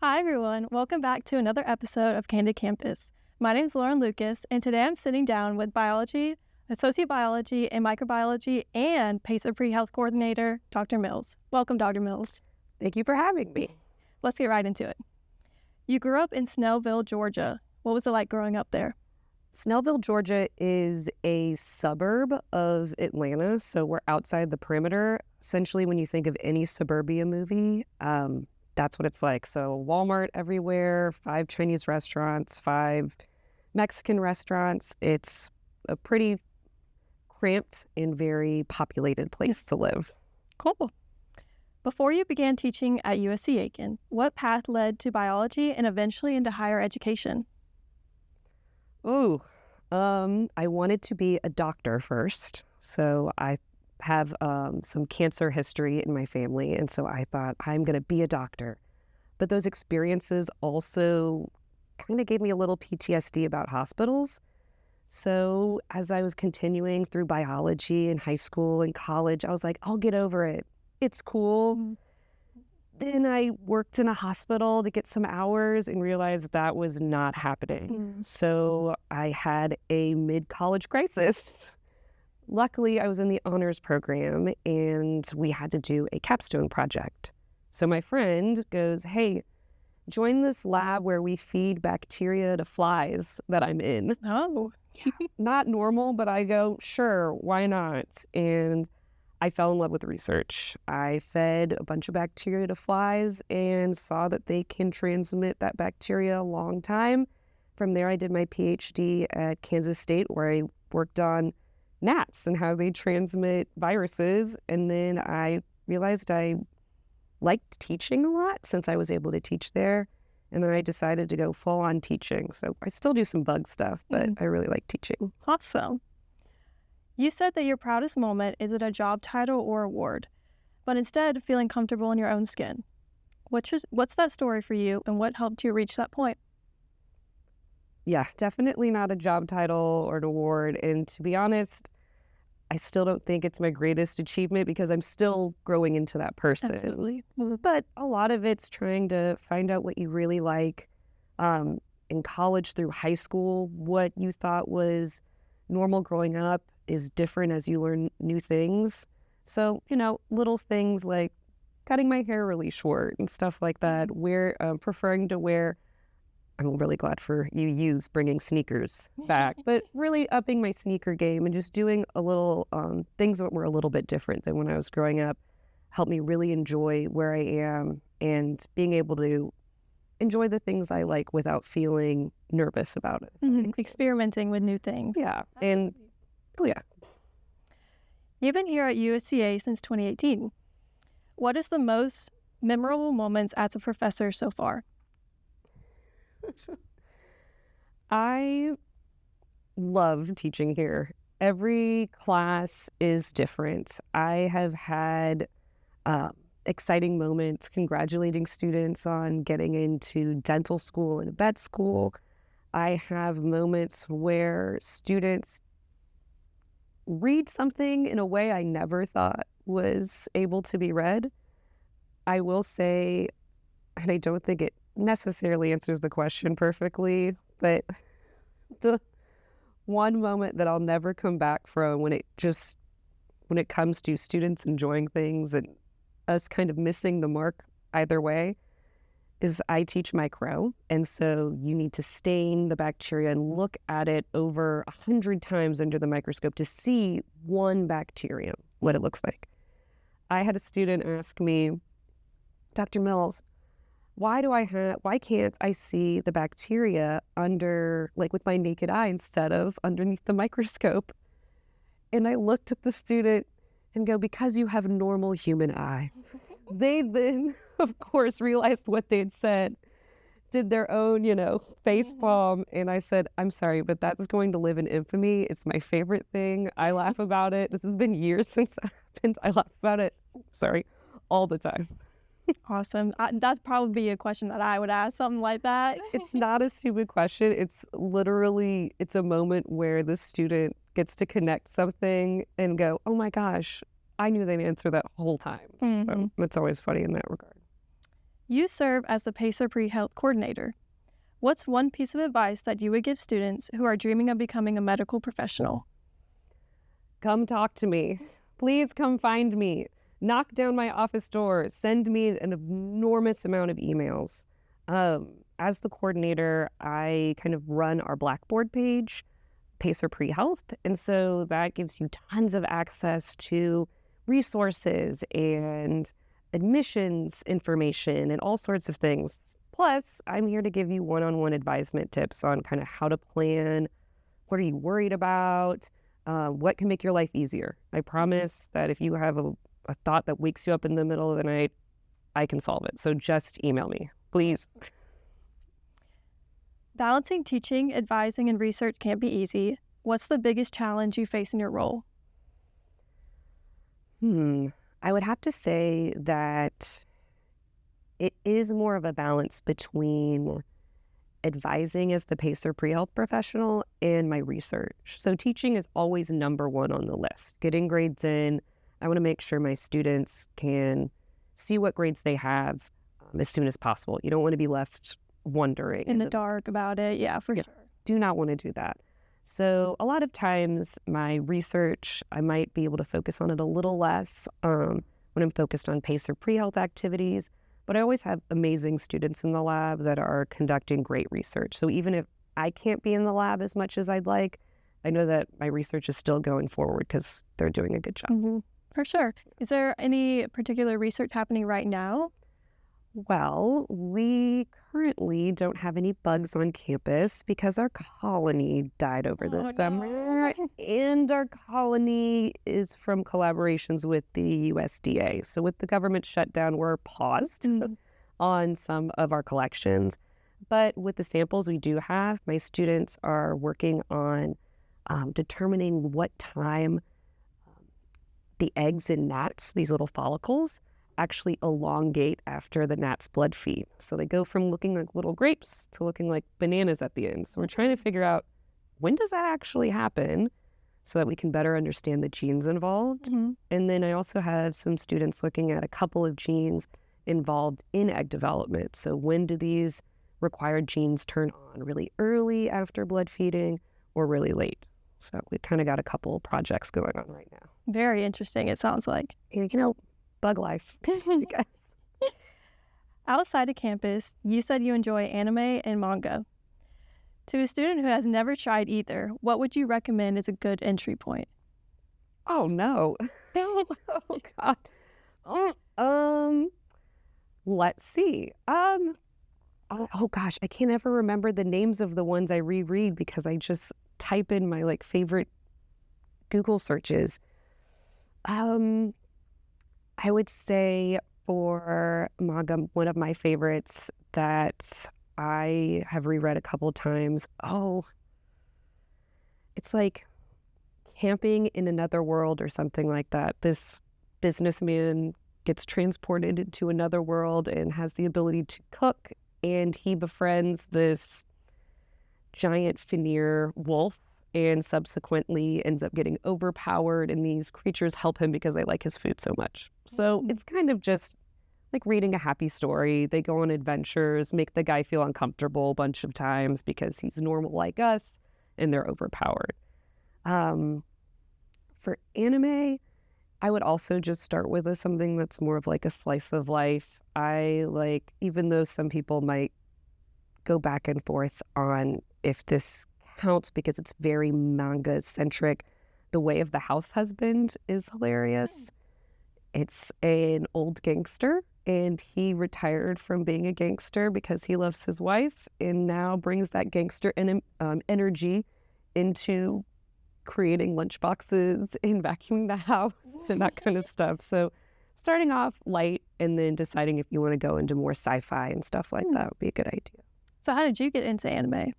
Hi, everyone. Welcome back to another episode of Candid Campus. My name is Lauren Lucas, and today I'm sitting down with biology, associate biology, and microbiology, and PACER pre-health coordinator, Dr. Mills. Welcome, Dr. Mills. Thank you for having me. Let's get right into it. You grew up in Snellville, Georgia. What was it like growing up there? Snellville, Georgia is a suburb of Atlanta, so we're outside the perimeter. Essentially, when you think of any suburbia movie, that's what it's like. So Walmart everywhere, 5 Chinese restaurants, 5 Mexican restaurants. It's a pretty cramped and very populated place to live. Cool. Before you began teaching at USC Aiken, what path led to biology and eventually into higher education? I wanted to be a doctor first. So I have some cancer history in my family. And so I thought, I'm going to be a doctor. But those experiences also kind of gave me a little PTSD about hospitals. So as I was continuing through biology in high school and college, I was like, I'll get over it. It's cool. Mm-hmm. Then I worked in a hospital to get some hours and realized that was not happening. So I had a mid-college crisis. Luckily, I was in the honors program and we had to do a capstone project. So my friend goes, hey, join this lab where we feed bacteria to flies that I'm in. Oh. Not normal, but I go, sure, why not? And I fell in love with research. I fed a bunch of bacteria to flies and saw that they can transmit that bacteria a long time. From there, I did my PhD at Kansas State, where I worked on gnats and how they transmit viruses. And then I realized I liked teaching a lot since I was able to teach there. And then I decided to go full on teaching. So I still do some bug stuff, but I really like teaching. Awesome. You said that your proudest moment isn't a job title or award, but instead feeling comfortable in your own skin. What's that story for you, and what helped you reach that point? Yeah, definitely not a job title or an award. And to be honest, I still don't think it's my greatest achievement because I'm still growing into that person. Absolutely. But a lot of it's trying to find out what you really like in college through high school. What you thought was normal growing up is different as you learn new things. So, little things like cutting my hair really short and stuff like that. Preferring to wear, I'm really glad for UU's bringing sneakers back, but really upping my sneaker game and just doing a little things that were a little bit different than when I was growing up helped me really enjoy where I am and being able to enjoy the things I like without feeling nervous about it. Mm-hmm. Experimenting with new things. Yeah. And, yeah. You've been here at USCA since 2018. What is the most memorable moments as a professor so far? I love teaching here. Every class is different. I have had exciting moments congratulating students on getting into dental school and vet school. I have moments where students read something in a way I never thought was able to be read. I will say, and I don't think it necessarily answers the question perfectly, but the one moment that I'll never come back from when it comes to students enjoying things and us kind of missing the mark either way is I teach micro. And so you need to stain the bacteria and look at it over 100 times under the microscope to see one bacterium, what it looks like. I had a student ask me, Dr. Mills, why can't I see the bacteria with my naked eye instead of underneath the microscope? And I looked at the student and go, because you have normal human eyes. They then, of course, realized what they had said, did their own, face palm. And I said, I'm sorry, but that's going to live in infamy. It's my favorite thing. I laugh about it. This has been years since it happened. I laugh about it, all the time. Awesome. That's probably a question that I would ask, something like that. It's not a stupid question. It's a moment where the student gets to connect something and go, oh my gosh, I knew they'd answer that whole time. Mm-hmm. So it's always funny in that regard. You serve as the Pacer Pre-Health Coordinator. What's one piece of advice that you would give students who are dreaming of becoming a medical professional? Come talk to me. Please come find me. Knock down my office door. Send me an enormous amount of emails. As the coordinator, I kind of run our Blackboard page, Pacer Pre-Health, and so that gives you tons of access to resources and admissions information and all sorts of things. Plus, I'm here to give you one-on-one advisement tips on kind of how to plan, what are you worried about, what can make your life easier. I promise that if you have a thought that wakes you up in the middle of the night, I can solve it. So just email me, please. Balancing teaching, advising, and research can't be easy. What's the biggest challenge you face in your role? I would have to say that it is more of a balance between advising as the Pacer Pre-Health professional and my research. So teaching is always number one on the list. Getting grades in, I want to make sure my students can see what grades they have as soon as possible. You don't want to be left wondering. In the dark about it, yeah, for sure. Do not want to do that. So a lot of times my research, I might be able to focus on it a little less when I'm focused on Pacer Pre-Health activities, but I always have amazing students in the lab that are conducting great research. So even if I can't be in the lab as much as I'd like, I know that my research is still going forward because they're doing a good job. Mm-hmm. For sure. Is there any particular research happening right now? Well, we currently don't have any bugs on campus because our colony died over the summer. And our colony is from collaborations with the USDA. So with the government shutdown, we're paused on some of our collections. But with the samples we do have, my students are working on determining what time the eggs in gnats, these little follicles, actually elongate after the gnat's blood feed. So they go from looking like little grapes to looking like bananas at the end. So we're trying to figure out, when does that actually happen so that we can better understand the genes involved. And then I also have some students looking at a couple of genes involved in egg development. So when do these required genes turn on? Really early after blood feeding or really late? So we've kind of got a couple of projects going on right now. Very interesting, it sounds like. You know, bug life, I guess. Outside of campus, you said you enjoy anime and manga. To a student who has never tried either, what would you recommend is a good entry point? Oh, no. Oh, God. Let's see. Oh, gosh, I can't ever remember the names of the ones I reread because I just type in my, favorite Google searches. I would say for manga, one of my favorites that I have reread a couple times. Oh, it's like Camping in Another World or something like that. This businessman gets transported into another world and has the ability to cook, and he befriends this giant Fenrir wolf and subsequently ends up getting overpowered, and these creatures help him because they like his food so much. So it's kind of just like reading a happy story. They go on adventures, make the guy feel uncomfortable a bunch of times because he's normal like us and they're overpowered. For anime, I would also just start with something that's more of like a slice of life. I like, even though some people might go back and forth on if this counts because it's very manga centric, The Way of the House Husband is hilarious. It's an old gangster, and he retired from being a gangster because he loves his wife and now brings that gangster energy into creating lunchboxes and vacuuming the house and that kind of stuff. So starting off light and then deciding if you want to go into more sci-fi and stuff like that would be a good idea. So how did you get into anime?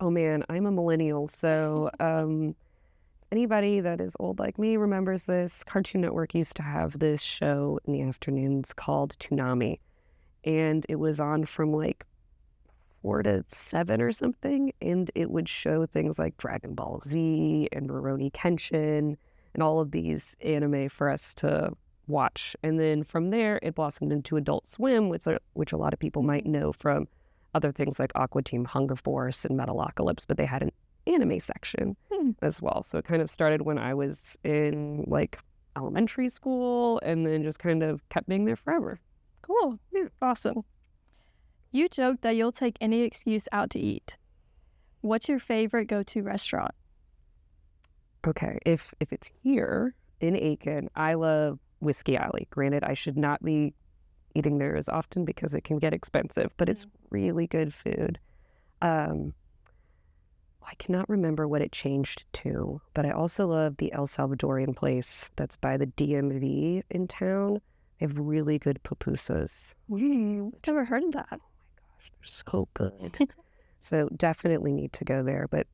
Oh man, I'm a millennial, so anybody that is old like me remembers this. Cartoon Network used to have this show in the afternoons called Toonami, and it was on from 4 to 7 or something, and it would show things like Dragon Ball Z and Rurouni Kenshin and all of these anime for us to watch. And then from there, it blossomed into Adult Swim, which a lot of people might know from other things like Aqua Team Hunger Force and Metalocalypse, but they had an anime section as well. So it kind of started when I was in like elementary school and then just kind of kept being there forever. Cool. Yeah. Awesome. You joke that you'll take any excuse out to eat. What's your favorite go-to restaurant? Okay, if it's here in Aiken, I love Whiskey Alley. Granted, I should not be eating there as often because it can get expensive, but it's really good food. I cannot remember what it changed to, but I also love the El Salvadorian place that's by the DMV in town. They have really good pupusas. I've never heard of that. Oh my gosh, they're so good. So definitely need to go there. But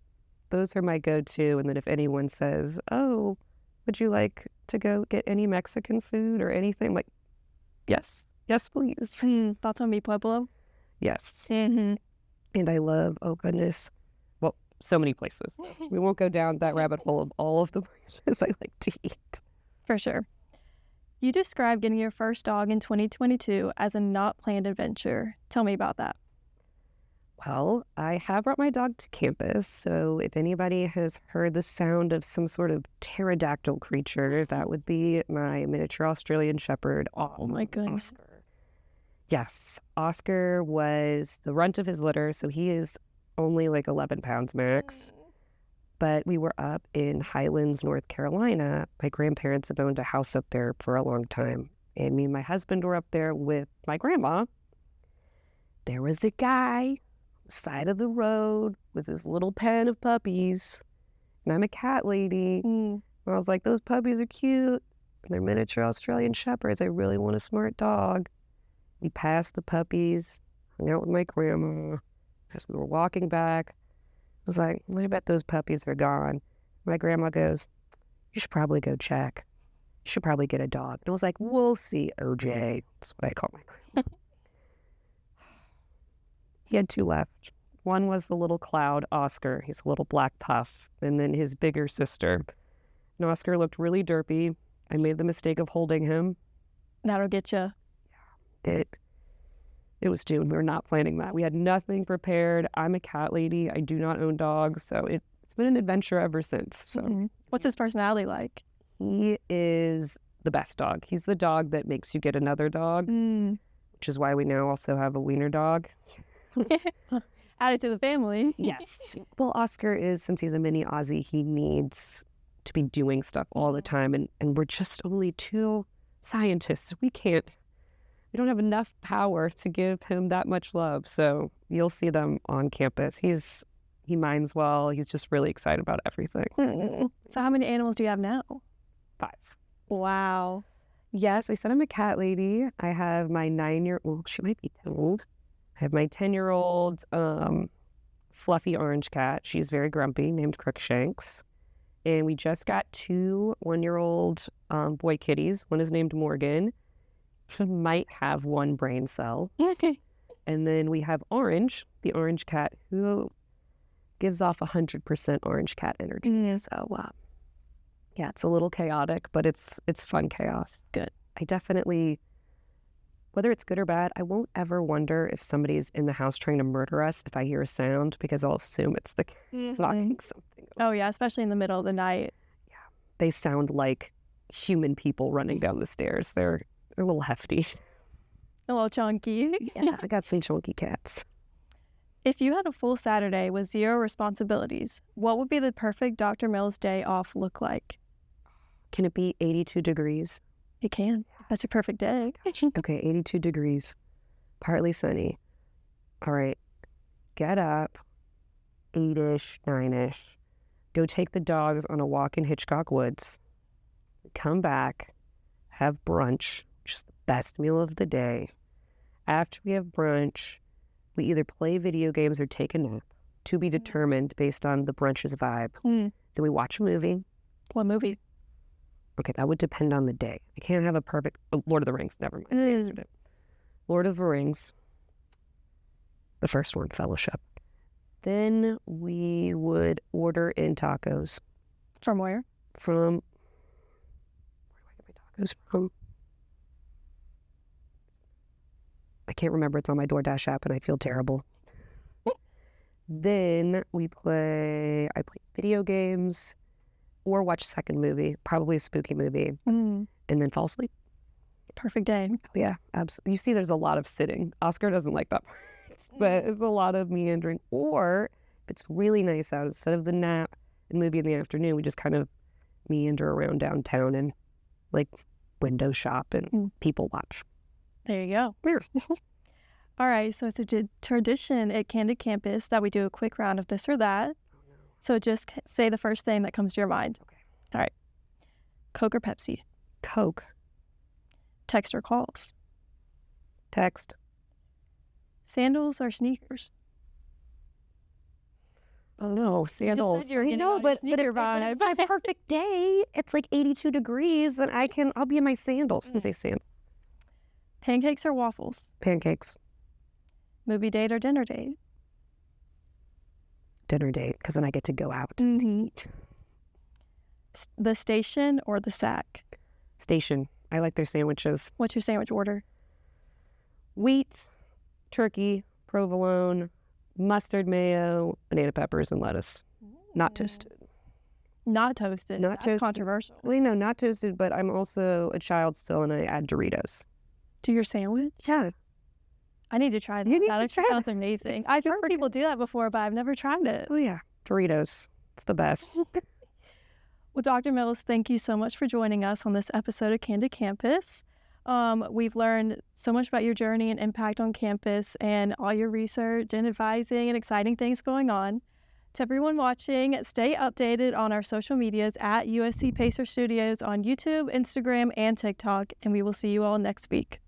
those are my go-to. And then if anyone says, oh, would you like to go get any Mexican food or anything? I'm like, yes, please. Thoughts on Mi Pueblo? Yes. Mm-hmm. And I love, oh goodness, well, so many places. We won't go down that rabbit hole of all of the places I like to eat. For sure. You described getting your first dog in 2022 as a not planned adventure. Tell me about that. Well, I have brought my dog to campus, so if anybody has heard the sound of some sort of pterodactyl creature, that would be my miniature Australian Shepherd. Oh my goodness. Oscar. Yes, Oscar was the runt of his litter, so he is only like 11 pounds max. But we were up in Highlands, North Carolina. My grandparents have owned a house up there for a long time, and me and my husband were up there with my grandma. There was a guy side of the road with his little pen of puppies, and I'm a cat lady. And I was like, those puppies are cute. They're miniature Australian Shepherds. I really want a smart dog. We passed the puppies, hung out with my grandma. As we were walking back, I was like, I bet those puppies are gone. My grandma goes, you should probably go check. You should probably get a dog. And I was like, we'll see, OJ. That's what I call my grandma. He had two left. One was the little cloud, Oscar. He's a little black puff. And then his bigger sister. And Oscar looked really derpy. I made the mistake of holding him. That'll get you. It was doomed. We were not planning that. We had nothing prepared. I'm a cat lady. I do not own dogs. So it's been an adventure ever since. So What's his personality like? He is the best dog. He's the dog that makes you get another dog, which is why we now also have a wiener dog. Added to the family. Yes. Well, Oscar is, since he's a mini Aussie, he needs to be doing stuff all the time. And we're just only two scientists. We don't have enough power to give him that much love. So you'll see them on campus. He minds well. He's just really excited about everything. So how many animals do you have now? 5. Wow. Yes, I said I'm a cat lady. I have my 9-year-old, she might be 10 old. I have my 10-year-old fluffy orange cat. She's very grumpy, named Crookshanks. And we just got 2 1-year-old boy kitties. One is named Morgan. He might have 1 brain cell. And then we have Orange, the orange cat, who gives off 100% orange cat energy. So, yeah, it's a little chaotic, but it's fun chaos. Good. I definitely, whether it's good or bad, I won't ever wonder if somebody's in the house trying to murder us if I hear a sound, because I'll assume it's the kids knocking something over. Oh, yeah, especially in the middle of the night. Yeah, they sound like human people running down the stairs. They're a little hefty. A little chunky. Yeah, I got some chunky cats. If you had a full Saturday with 0 responsibilities, what would be the perfect Dr. Mills day off look like? Can it be 82 degrees? It can. That's a perfect day. Okay, 82 degrees, partly sunny. All right, get up, 8-ish, 9-ish, go take the dogs on a walk in Hitchcock Woods, come back, have brunch, which is the best meal of the day. After we have brunch, we either play video games or take a nap, to be determined based on the brunch's vibe. Then we watch a movie. What movie? Okay, that would depend on the day. I can't have a perfect... Oh, Lord of the Rings, never mind. I answered it. Lord of the Rings. The first one, Fellowship. Then we would order in tacos. From where? Where do I get my tacos from? can't remember. It's on my DoorDash app and I feel terrible. Then I play video games or watch a second movie, probably a spooky movie, and then fall asleep. Perfect day. Oh, yeah, absolutely. You see, there's a lot of sitting. Oscar doesn't like that part, but it's a lot of meandering. Or if it's really nice out, instead of the nap and movie in the afternoon, we just kind of meander around downtown and like window shop and people watch. There you go. Weird. All right, so it's a tradition at Candid Campus that we do a quick round of this or that. Oh, no. So just say the first thing that comes to your mind. Okay. All right. Coke or Pepsi? Coke. Text or calls? Text. Sandals or sneakers? Oh no, sandals. said you were I getting know, all your but sneaker it's my vibes. perfect day. It's like 82 degrees and I'll be in my sandals. You say sandals. Pancakes or waffles? Pancakes. Movie date or dinner date? Dinner date, because then I get to go out to eat. The station or the sack? Station. I like their sandwiches. What's your sandwich order? Wheat, turkey, provolone, mustard mayo, banana peppers, and lettuce. Not toasted. Not toasted. Not That's toasted. controversial. Well, no, not toasted, but I'm also a child still and I add Doritos. To your sandwich? Yeah. I need to try that. You need that to actually try sounds that. amazing. It's I've so heard people do that before, but I've never tried it. Oh, yeah. Doritos. It's the best. Well, Dr. Mills, thank you so much for joining us on this episode of Candid Campus. We've learned so much about your journey and impact on campus and all your research and advising and exciting things going on. To everyone watching, stay updated on our social medias at USC Pacer Studios on YouTube, Instagram, and TikTok, and we will see you all next week.